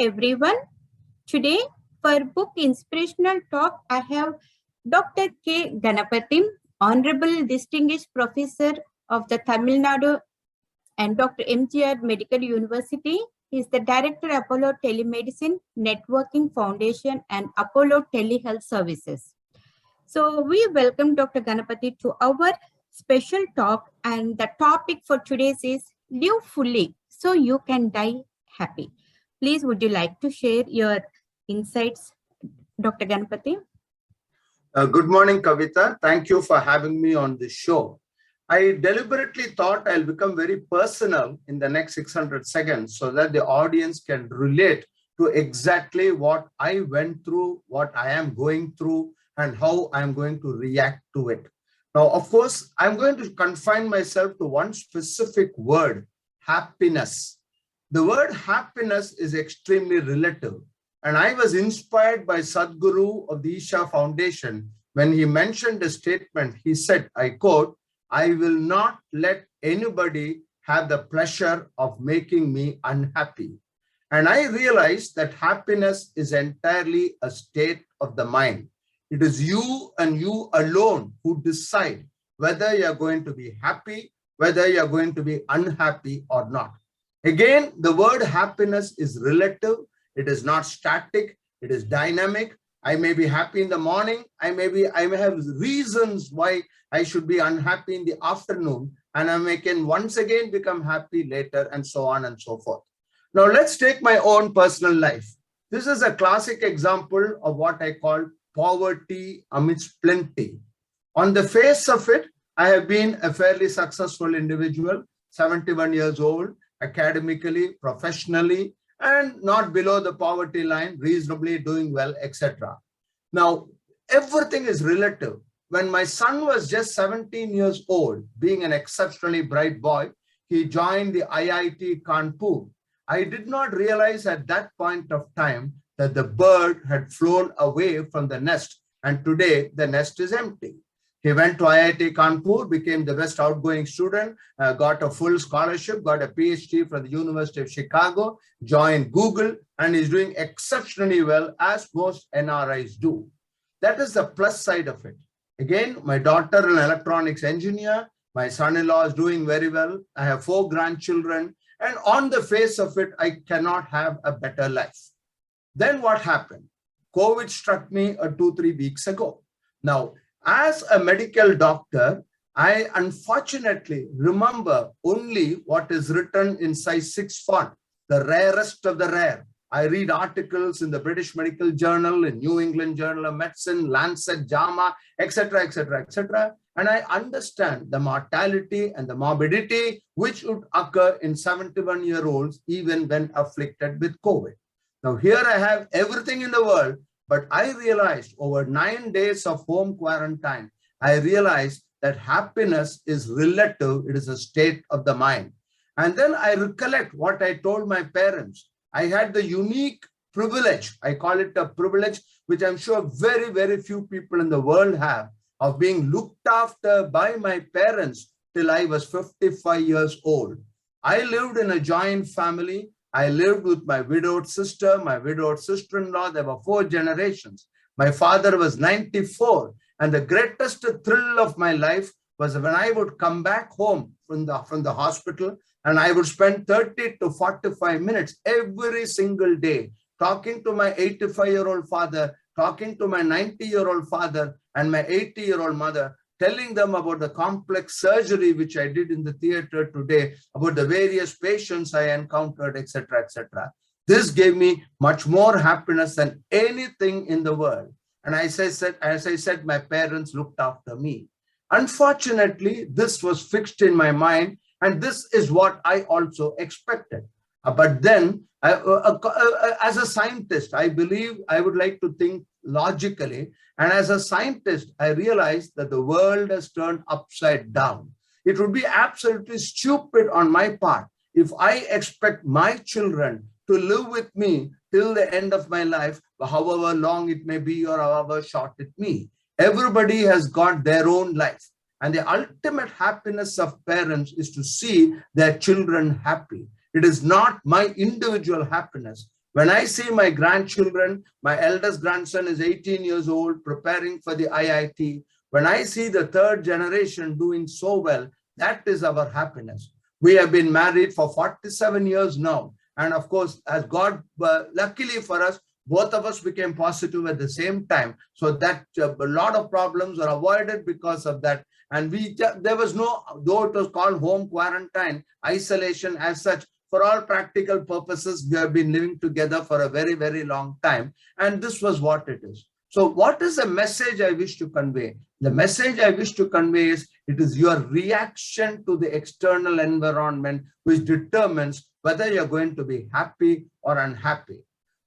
everyone. Today, for book Inspirational Talk, I have Dr. Ganapathy, Honorable Distinguished Professor of the Tamil Nadu and Dr. MGR Medical University. He is the Director, Apollo Telemedicine Networking Foundation and Apollo Telehealth Services. So we welcome Dr. Ganapathy to our special talk, and the topic for today's is live fully so you can die happy. Please, would you like to share your insights, Dr. Ganapathy? Good morning, Kavitha. Thank you for having me on this show. I deliberately thought I'll become very personal in the next 600 seconds so that the audience can relate to exactly what I went through, what I am going through, and how I'm going to react to it. Now, of course, I'm going to confine myself to one specific word, happiness. The word happiness is extremely relative. And I was inspired by Sadhguru of the Isha Foundation. When he mentioned a statement, he said, I quote, "I will not let anybody have the pleasure of making me unhappy." And I realized that happiness is entirely a state of the mind. It is you and you alone who decide whether you're going to be happy, whether you're going to be unhappy or not. Again, the word happiness is relative. It is not static. It is dynamic. I may be happy in the morning. I may have reasons why I should be unhappy in the afternoon, and I can once again become happy later, and so on and so forth. Now, let's take my own personal life. This is a classic example of what I call poverty amidst plenty. On the face of it, I have been a fairly successful individual, 71 years old, academically, professionally, and not below the poverty line, reasonably doing well, etc. Now, everything is relative. When my son was just 17 years old, being an exceptionally bright boy, he joined the IIT Kanpur. I did not realize at that point of time that the bird had flown away from the nest, and today the nest is empty. He went to IIT Kanpur, became the best outgoing student, got a full scholarship, got a PhD from the University of Chicago, joined Google, and is doing exceptionally well, as most NRIs do. That is the plus side of it. Again, my daughter, an electronics engineer, my son-in-law is doing very well. I have 4 grandchildren, and on the face of it, I cannot have a better life. Then what happened? COVID struck me 2-3 weeks ago. Now, as a medical doctor, I unfortunately remember only what is written in size 6 font, the rarest of the rare. I read articles in the British Medical Journal, in New England Journal of Medicine, Lancet, JAMA, etc., etc., etc. And I understand the mortality and the morbidity which would occur in 71-year-olds even when afflicted with COVID. Now, here I have everything in the world, but I realized over 9 days of home quarantine, I realized that happiness is relative. It is a state of the mind. And then I recollect what I told my parents. I had the unique privilege, I call it a privilege, which I'm sure very, very few people in the world have, of being looked after by my parents till I was 55 years old. I lived in a joint family. I lived with my widowed sister, my widowed sister-in-law. There were 4 generations. My father was 94. And the greatest thrill of my life was when I would come back home from the hospital, and I would spend 30 to 45 minutes every single day talking to my 85-year-old father, talking to my 90-year-old father, and my 80-year-old mother, telling them about the complex surgery which I did in the theater today, about the various patients I encountered, etc., etc. This gave me much more happiness than anything in the world. And as I said, my parents looked after me. Unfortunately, this was fixed in my mind, and this is what I also expected. But then, as a scientist, I believe I would like to think logically. And as a scientist, I realized that the world has turned upside down. It would be absolutely stupid on my part if I expect my children to live with me till the end of my life, however long it may be or however short it may be. Everybody has got their own life. And the ultimate happiness of parents is to see their children happy. It is not my individual happiness, When I see my grandchildren, my eldest grandson is 18 years old, preparing for the IIT. When I see the third generation doing so well, that is our happiness. We have been married for 47 years now. And of course, as God, luckily for us, both of us became positive at the same time. So that a lot of problems are avoided because of that. And there was no, though it was called home quarantine, isolation as such, for all practical purposes, we have been living together for a very, very long time. And this was what it is. So what is the message I wish to convey? The message I wish to convey is it is your reaction to the external environment which determines whether you're going to be happy or unhappy.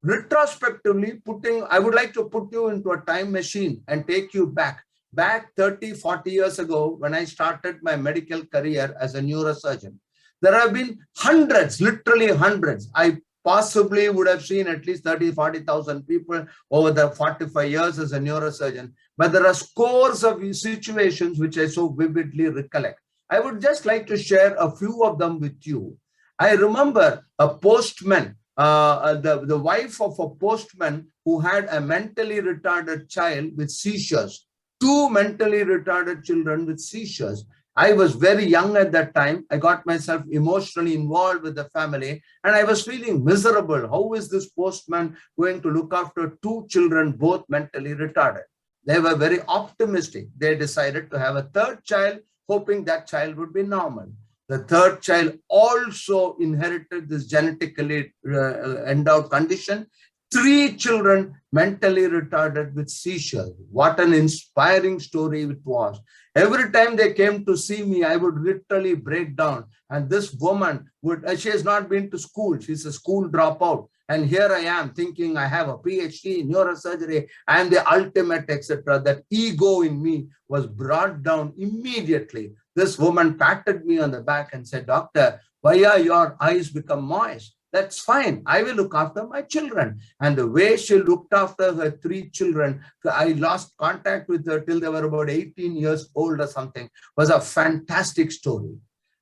Retrospectively, I would like to put you into a time machine and take you back 30, 40 years ago when I started my medical career as a neurosurgeon. There have been hundreds, literally hundreds. I possibly would have seen at least 30, 40,000 people over the 45 years as a neurosurgeon. But there are scores of situations which I so vividly recollect. I would just like to share a few of them with you. I remember a postman, the wife of a postman who had a mentally retarded child with seizures, 2 mentally retarded children with seizures. I was very young at that time. I got myself emotionally involved with the family and I was feeling miserable. How is this postman going to look after 2 children, both mentally retarded? They were very optimistic. They decided to have a third child, hoping that child would be normal. The third child also inherited this genetically endowed condition. 3 children mentally retarded with seizures. What an inspiring story it was. Every time they came to see me, I would literally break down. And this woman she has not been to school. She's a school dropout. And here I am thinking I have a PhD in neurosurgery. I am the ultimate, etc. That ego in me was brought down immediately. This woman patted me on the back and said, "Doctor, why are your eyes become moist? That's fine. I will look after my children." And the way she looked after her 3 children, I lost contact with her till they were about 18 years old or something, was a fantastic story.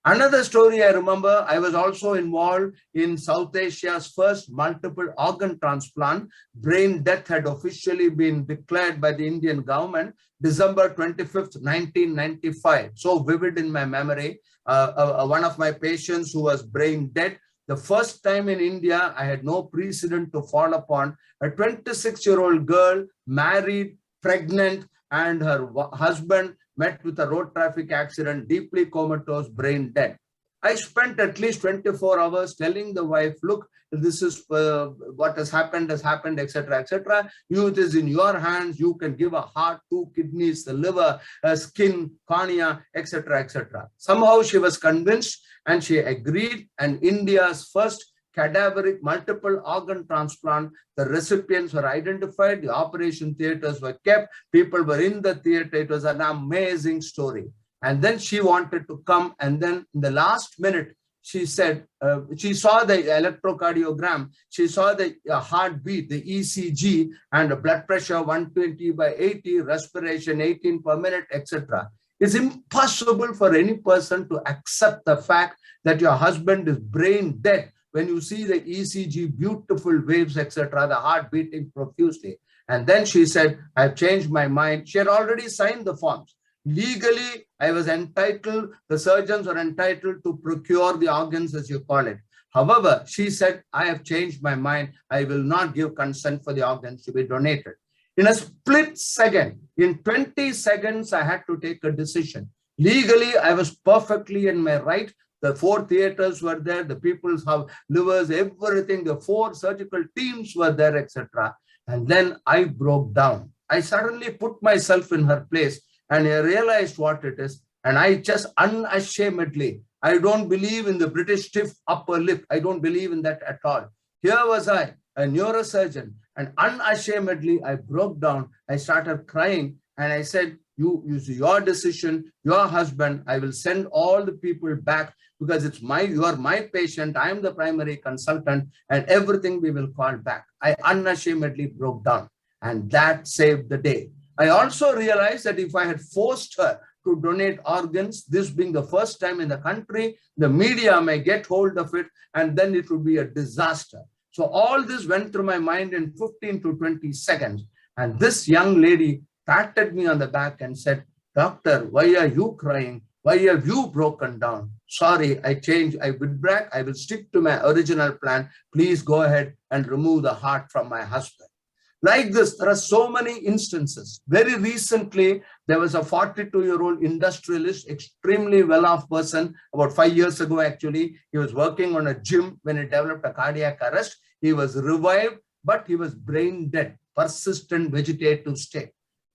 Another story I remember, I was also involved in South Asia's first multiple organ transplant. Brain death had officially been declared by the Indian government, December 25th, 1995. So vivid in my memory. One of my patients who was brain dead, the first time in India, I had no precedent to fall upon. A 26-year-old girl, married, pregnant, and her husband met with a road traffic accident, deeply comatose, brain dead. I spent at least 24 hours telling the wife, look, this is what has happened, etc., etc. It is in your hands. You can give a heart, 2 kidneys, the liver, skin, cornea, etc., etc. Somehow she was convinced and she agreed. And India's first cadaveric multiple organ transplant, the recipients were identified, the operation theaters were kept, people were in the theater. It was an amazing story. And then she wanted to come, and then in the last minute, she said, she saw the electrocardiogram, she saw the heartbeat, the ECG, and the blood pressure 120/80, respiration 18 per minute, etc. It's impossible for any person to accept the fact that your husband is brain dead when you see the ECG, beautiful waves, etc., the heart beating profusely. And then she said, I've changed my mind. She had already signed the forms. Legally, I was entitled, the surgeons were entitled to procure the organs, as you call it. However, she said, I have changed my mind. I will not give consent for the organs to be donated. In a split second, in 20 seconds, I had to take a decision. Legally, I was perfectly in my right. The 4 theaters were there, the people's livers, everything, the 4 surgical teams were there, etc. And then I broke down. I suddenly put myself in her place and I realized what it is. And I just unashamedly, I don't believe in the British stiff upper lip. I don't believe in that at all. Here was I, a neurosurgeon, and unashamedly, I broke down. I started crying and I said, you use your decision, your husband, I will send all the people back because you are my patient, I am the primary consultant, and everything we will call back. I unashamedly broke down, and that saved the day. I also realized that if I had forced her to donate organs, this being the first time in the country, the media may get hold of it, and then it would be a disaster. So all this went through my mind in 15 to 20 seconds. And this young lady patted me on the back and said, "Doctor, why are you crying? Why have you broken down?" "Sorry, I changed. I withdraw. I will stick to my original plan. Please go ahead and remove the heart from my husband." Like this, there are so many instances. Very recently, there was a 42-year-old industrialist, extremely well-off person, about 5 years ago, actually. He was working on a gym when he developed a cardiac arrest. He was revived, but he was brain dead, persistent vegetative state.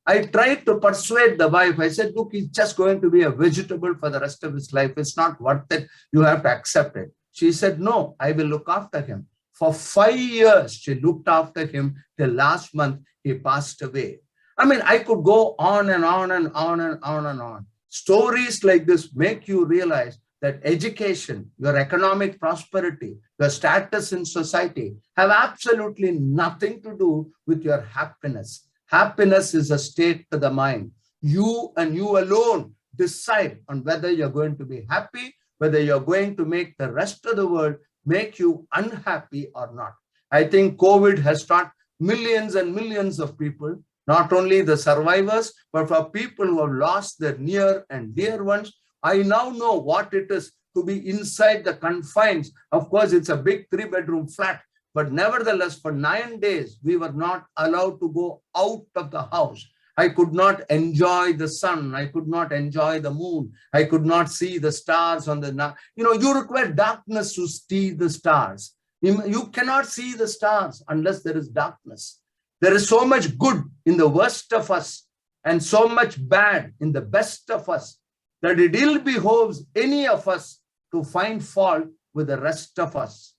I tried to persuade the wife. I said, "Look, he's just going to be a vegetable for the rest of his life. It's not worth it. You have to accept it." She said, "No, I will look after him." For 5 years, she looked after him till last month he passed away. I mean, I could go on and on and on and on and on. Stories like this make you realize that education, your economic prosperity, your status in society have absolutely nothing to do with your happiness. Happiness is a state to the mind. You and you alone decide on whether you're going to be happy, whether you're going to make the rest of the world make you unhappy or not. I think COVID has taught millions and millions of people, not only the survivors, but for people who have lost their near and dear ones. I now know what it is to be inside the confines. Of course, it's a big 3-bedroom flat, but nevertheless, for 9 days, we were not allowed to go out of the house. I could not enjoy the sun. I could not enjoy the moon. I could not see the stars on the night. You require darkness to see the stars. You cannot see the stars unless there is darkness. There is so much good in the worst of us and so much bad in the best of us that it ill behoves any of us to find fault with the rest of us.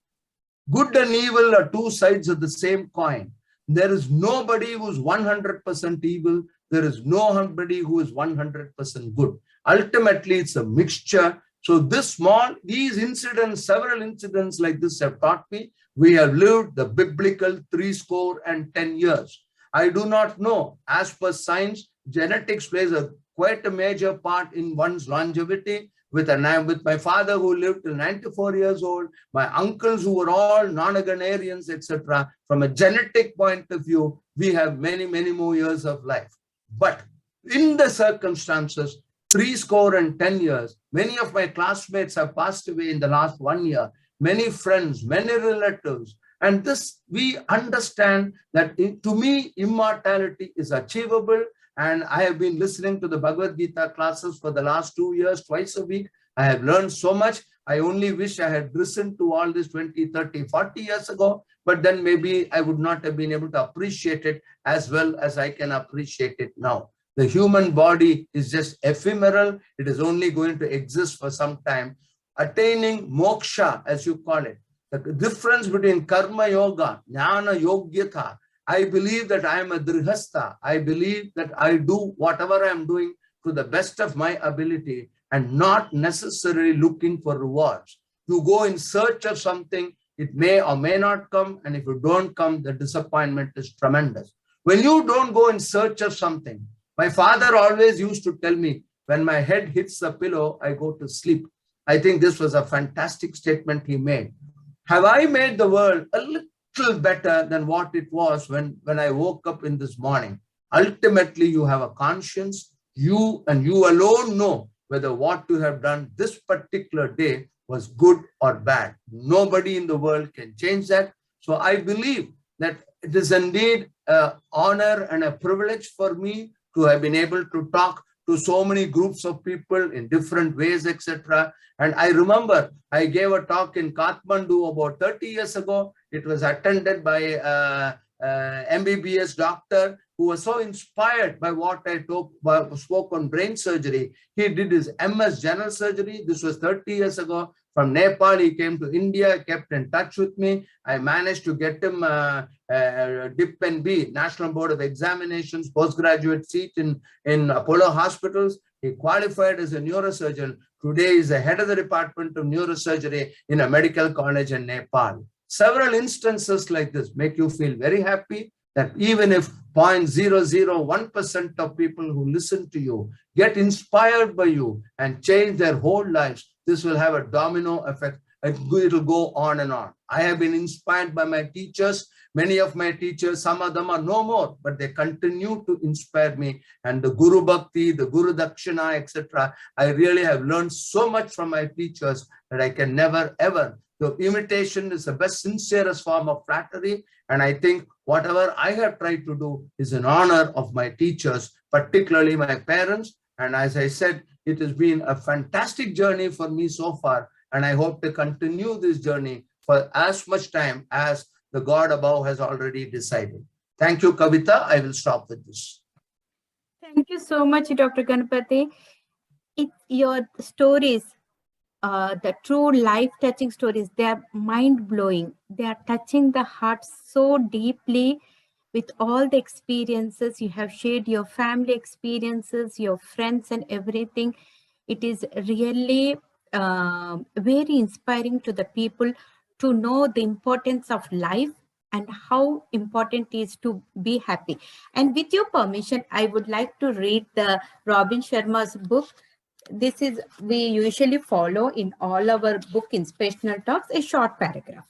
Good and evil are two sides of the same coin. There is nobody who's 100% evil. There is nobody who is 100% good. Ultimately, it's a mixture. So these incidents, several incidents like this have taught me we have lived the biblical 70 years. I do not know. As per science, genetics plays quite a major part in one's longevity. With my father who lived till 94 years old, my uncles who were all nonagenarians, etc. From a genetic point of view, we have many, many more years of life. But in the circumstances, 70 years, many of my classmates have passed away in the last 1 year, many friends, many relatives. And this, we understand that to me, immortality is achievable. And I have been listening to the Bhagavad Gita classes for the last 2 years, twice a week. I have learned so much. I only wish I had listened to all this 20, 30, 40 years ago, but then maybe I would not have been able to appreciate it as well as I can appreciate it now. The human body is just ephemeral. It is only going to exist for some time. Attaining moksha, as you call it, the difference between karma yoga, jnana yogyata, I believe that I am a drihastha. I believe that I do whatever I am doing to the best of my ability and not necessarily looking for rewards. You go in search of something, it may or may not come. And if you don't come, the disappointment is tremendous. When you don't go in search of something, my father always used to tell me, when my head hits the pillow, I go to sleep. I think this was a fantastic statement he made. Have I made the world a little better than what it was when I woke up in this morning? Ultimately, you have a conscience. You and you alone know whether what you have done this particular day was good or bad. Nobody in the world can change that. So I believe that it is indeed an honor and a privilege for me to have been able to talk to so many groups of people in different ways, etc. And I remember I gave a talk in Kathmandu about 30 years ago. It was attended by MBBS doctor who was so inspired by what I spoke on brain surgery. He did his MS general surgery. This was 30 years ago. From Nepal, he came to India, kept in touch with me. I managed to get him DIP and B, National Board of Examinations, postgraduate seat in Apollo hospitals. He qualified as a neurosurgeon. Today, he's the head of the Department of Neurosurgery in a medical college in Nepal. Several instances like this make you feel very happy that even if 0.001% of people who listen to you get inspired by you and change their whole lives, this will have a domino effect It'll go on and on. I have been inspired by my teachers. Many of my teachers, some of them are no more, but they continue to inspire me. And the Guru Bhakti, the Guru Dakshina, etc. I really have learned so much from my teachers that I can never, ever. The imitation is the best, sincerest form of flattery. And I think whatever I have tried to do is in honor of my teachers, particularly my parents. And as I said, it has been a fantastic journey for me so far. And I hope to continue this journey for as much time as the God above has already decided. Thank you, Kavitha. I will stop with this. Thank you so much, Dr. Ganapathy. Your stories, the true life-touching stories, they are mind-blowing. They are touching the heart so deeply with all the experiences you have shared, your family experiences, your friends and everything. It is really very inspiring to the people to know the importance of life and how important it is to be happy. And with your permission, I would like to read the Robin Sharma's book. This is, we usually follow in all our book Inspirational Talks, a short paragraph.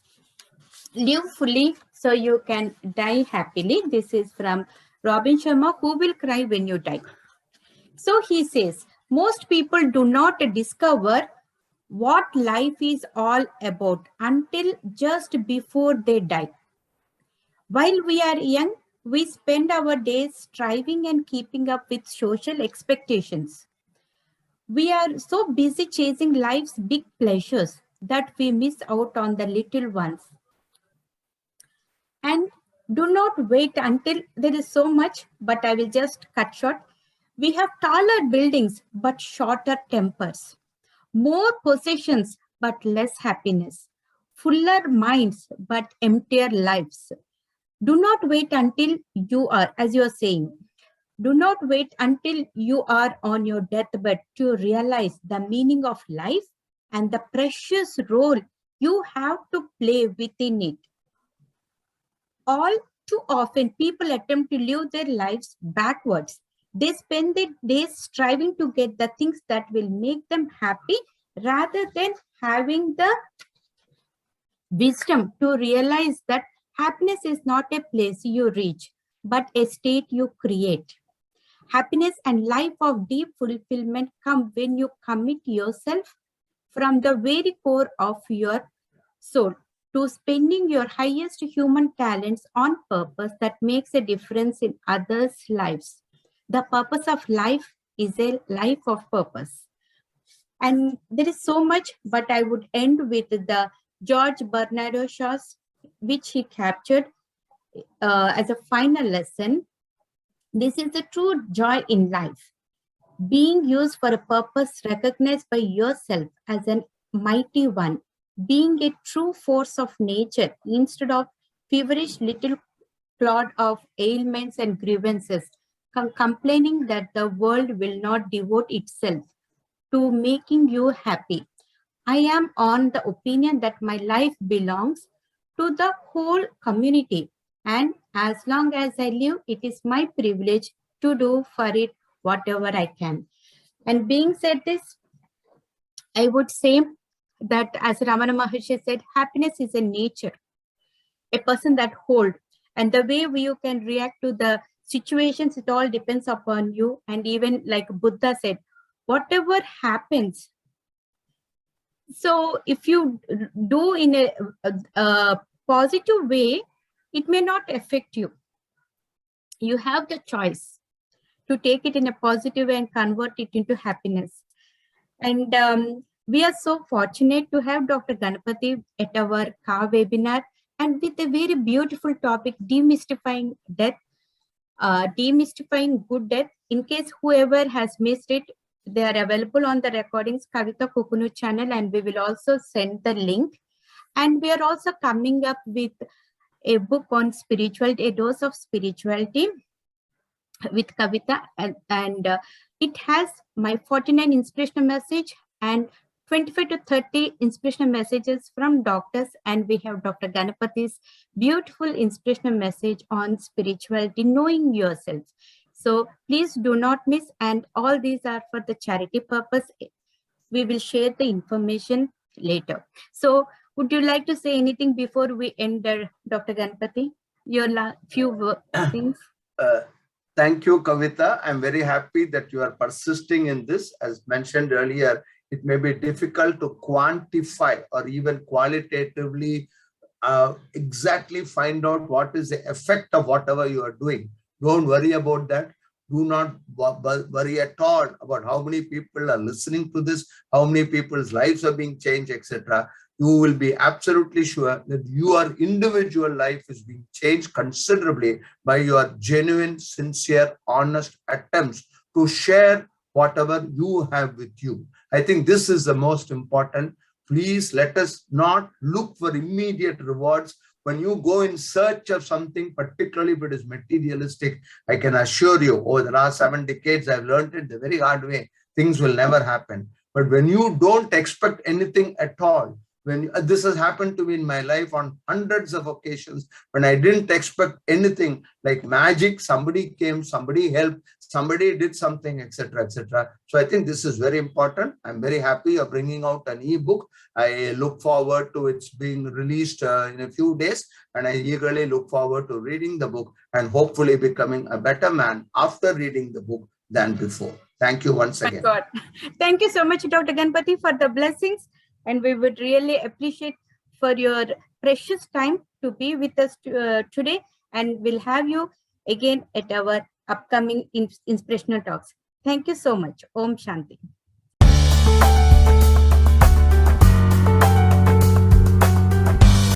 Live fully so you can die happily. This is from Robin Sharma, Who Will Cry When You Die? So he says, most people do not discover what life is all about until just before they die. While we are young, we spend our days striving and keeping up with social expectations. We are so busy chasing life's big pleasures that we miss out on the little ones. And do not wait until there is so much, but I will just cut short. We have taller buildings, but shorter tempers. More possessions, but less happiness. Fuller minds, but emptier lives. Do not wait until you are, as you are saying, do not wait until you are on your deathbed to realize the meaning of life and the precious role you have to play within it. All too often, people attempt to live their lives backwards. They spend their days striving to get the things that will make them happy rather than having the wisdom to realize that happiness is not a place you reach, but a state you create. Happiness and life of deep fulfillment come when you commit yourself from the very core of your soul to spending your highest human talents on purpose that makes a difference in others' lives. The purpose of life is a life of purpose. And there is so much, but I would end with the George Bernardo Shaw's, which he captured as a final lesson. This is the true joy in life. Being used for a purpose recognized by yourself as a mighty one. Being a true force of nature instead of feverish little clod of ailments and grievances, complaining that the world will not devote itself to making you happy. I am on the opinion that my life belongs to the whole community, and as long as I live, it is my privilege to do for it whatever I can. And being said this, I would say that as Ramana Maharshi said, happiness is a nature, a person that hold, and the way you can react to the situations, it all depends upon you. And even like Buddha said, whatever happens, so if you do in a positive way, it may not affect you. You have the choice to take it in a positive way and convert it into happiness. And we are so fortunate to have Dr. Ganapathy at our CAR webinar, and with a very beautiful topic, demystifying death, demystifying good death. In case whoever has missed it, they are available on the recordings, Kavitha Kokunu channel, and we will also send the link. And we are also coming up with a book on spirituality, a dose of spirituality with Kavitha, and it has my 49 inspirational message and 25 to 30 inspirational messages from doctors, and we have Dr. Ganapathy's beautiful inspirational message on spirituality, knowing yourself. So please do not miss, and all these are for the charity purpose. We will share the information later. So would you like to say anything before we end, Dr. Ganapathy? Your few things. Thank you, Kavitha. I'm very happy that you are persisting in this. As mentioned earlier, it may be difficult to quantify or even qualitatively exactly find out what is the effect of whatever you are doing. Don't worry about that. Do not worry at all about how many people are listening to this, how many people's lives are being changed, etc. You will be absolutely sure that your individual life is being changed considerably by your genuine, sincere, honest attempts to share whatever you have with you. I think this is the most important. Please let us not look for immediate rewards. When you go in search of something, particularly if it is materialistic, I can assure you, over the last 7 decades, I've learned it the very hard way. Things will never happen. But when you don't expect anything at all, when this has happened to me in my life on hundreds of occasions, when I didn't expect anything, like magic, somebody came, somebody helped, somebody did something, etc., etc. So I think this is very important. I'm very happy you're bringing out an ebook. I look forward to its being released in a few days, and I eagerly look forward to reading the book and hopefully becoming a better man after reading the book than before. Thank you once again. God. Thank you so much, Dr. Ganapathy, for the blessings, and we would really appreciate for your precious time to be with us today, and we'll have you again at our upcoming inspirational talks. Thank you so much. Om Shanti.